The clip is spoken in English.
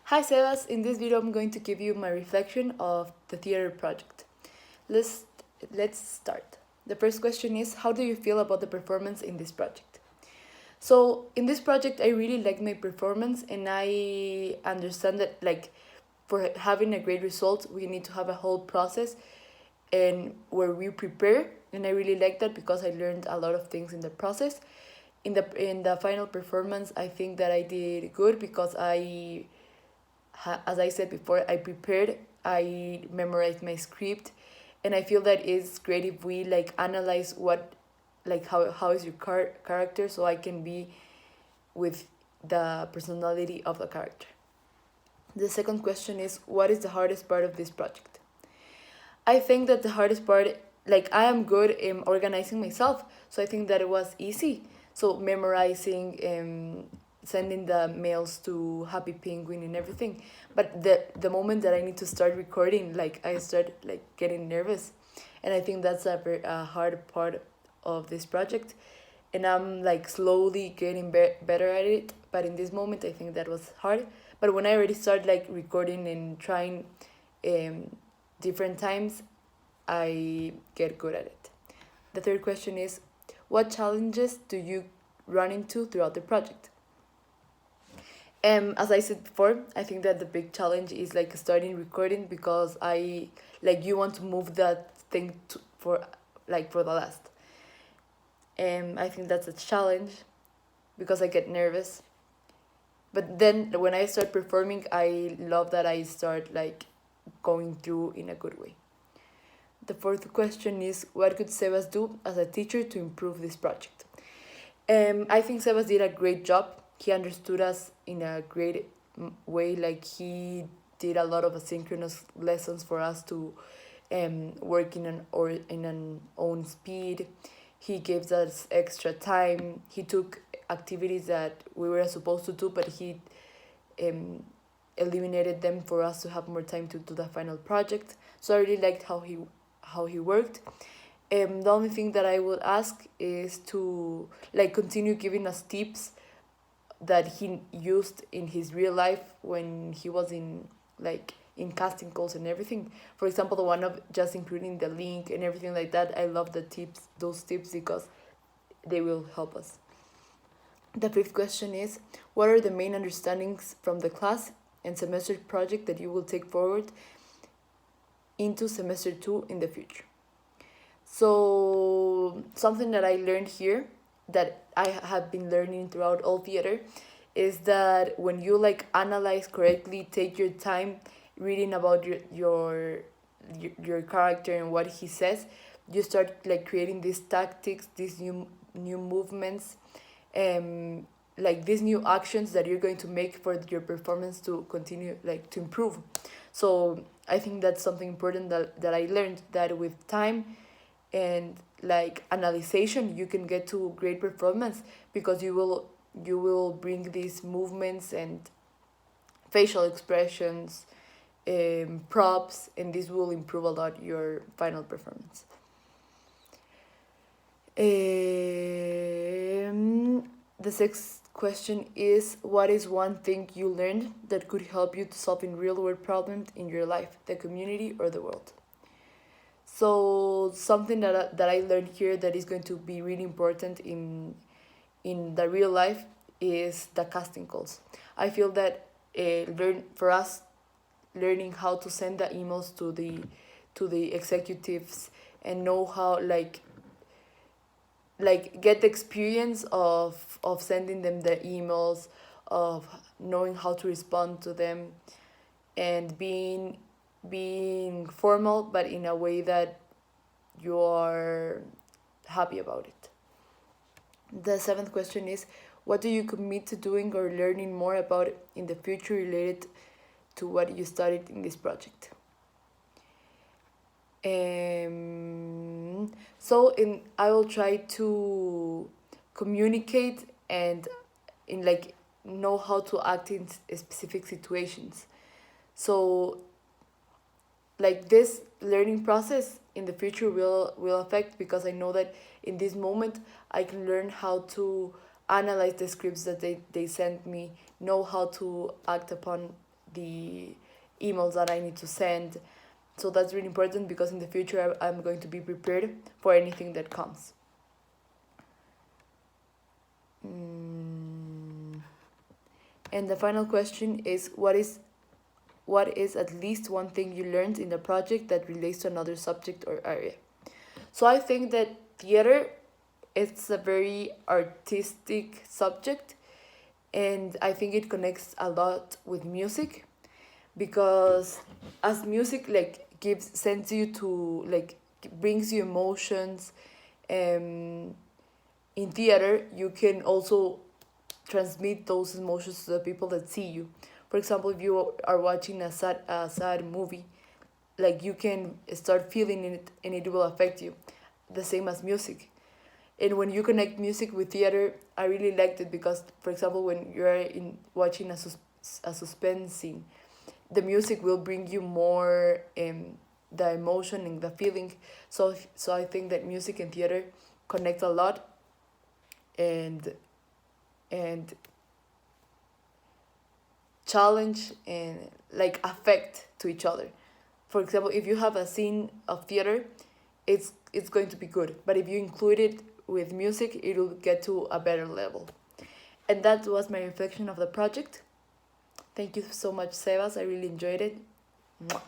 Hi Sebas, in this video I'm going to give you my reflection of the theater project. Let's, let's start. The first question is, how do you feel about the performance in this project? So in this project I really like my performance, and I understand that for having a great result we need to have a whole process and where we prepare, and I really like that because I learned a lot of things in the process. In the final performance I think that I did good because as I said before, I prepared, I memorized my script, and I feel that it's great if we analyze how is your character, so I can be with the personality of the character. The second question is, what is the hardest part of this project? I think that the hardest part, I am good in organizing myself, so I think that it was easy. So memorizing, sending the mails to Happy Penguin and everything. But the moment that I need to start recording, I start getting nervous, and I think that's a hard part of this project. And I'm slowly getting better at it. But in this moment, I think that was hard. But when I already start recording and trying different times, I get good at it. The third question is, what challenges do you run into throughout the project? As I said before, I think that the big challenge is starting recording, because you want to move that thing for the last. I think that's a challenge because I get nervous. But then when I start performing, I love that I start going through in a good way. The fourth question is, what could Sebas do as a teacher to improve this project? I think Sebas did a great job. He understood us in a great way. He did a lot of asynchronous lessons for us to work in an own speed. He gave us extra time. He took activities that we were supposed to do, but he eliminated them for us to have more time to do the final project. So I really liked how he worked. The only thing that I would ask is to continue giving us tips that he used in his real life when he was in casting calls and everything. For example, the one of just including the link and everything like that. I love those tips, because they will help us. The fifth question is, what are the main understandings from the class and semester project that you will take forward into semester 2 in the future? So something that I learned here, that I have been learning throughout all theater, is that when you analyze correctly, take your time reading about your character and what he says, you start creating these tactics, these new movements, these new actions that you're going to make for your performance to continue to improve. So I think that's something important that I learned, that with time and analyzation you can get to great performance, because you will bring these movements and facial expressions, props, and this will improve a lot your final performance. The sixth question is, what is one thing you learned that could help you to solving real-world problems in your life, the community, or the world? So something that I learned here that is going to be really important in the real life is the casting calls. I feel that learning how to send the emails to the executives and know how get the experience of sending them the emails, of knowing how to respond to them, and being formal but in a way that you are happy about it. The seventh question is, what do you commit to doing or learning more about in the future related to what you studied in this project? I will try to communicate and know how to act in specific situations. So this learning process in the future will affect, because I know that in this moment I can learn how to analyze the scripts that they send me, know how to act upon the emails that I need to send. So that's really important because in the future I'm going to be prepared for anything that comes. And the final question is what is at least one thing you learned in the project that relates to another subject or area? So I think that theater, it's a very artistic subject, and I think it connects a lot with music because as music like gives sends you to like brings you emotions. um in theater you can also transmit those emotions to the people that see you. For example, if you are watching a sad movie, like you can start feeling it and it will affect you, the same as music. And when you connect music with theater, I really liked it because, for example, when you're in watching a suspense scene, the music will bring you more the emotion and the feeling. So I think that music and theater connect a lot, and and challenge and like affect to each other. For example, if you have a scene of theater, it's going to be good. But if you include it with music, it'll get to a better level. And that was my reflection of the project. Thank you so much, Sebas. I really enjoyed it. Mwah.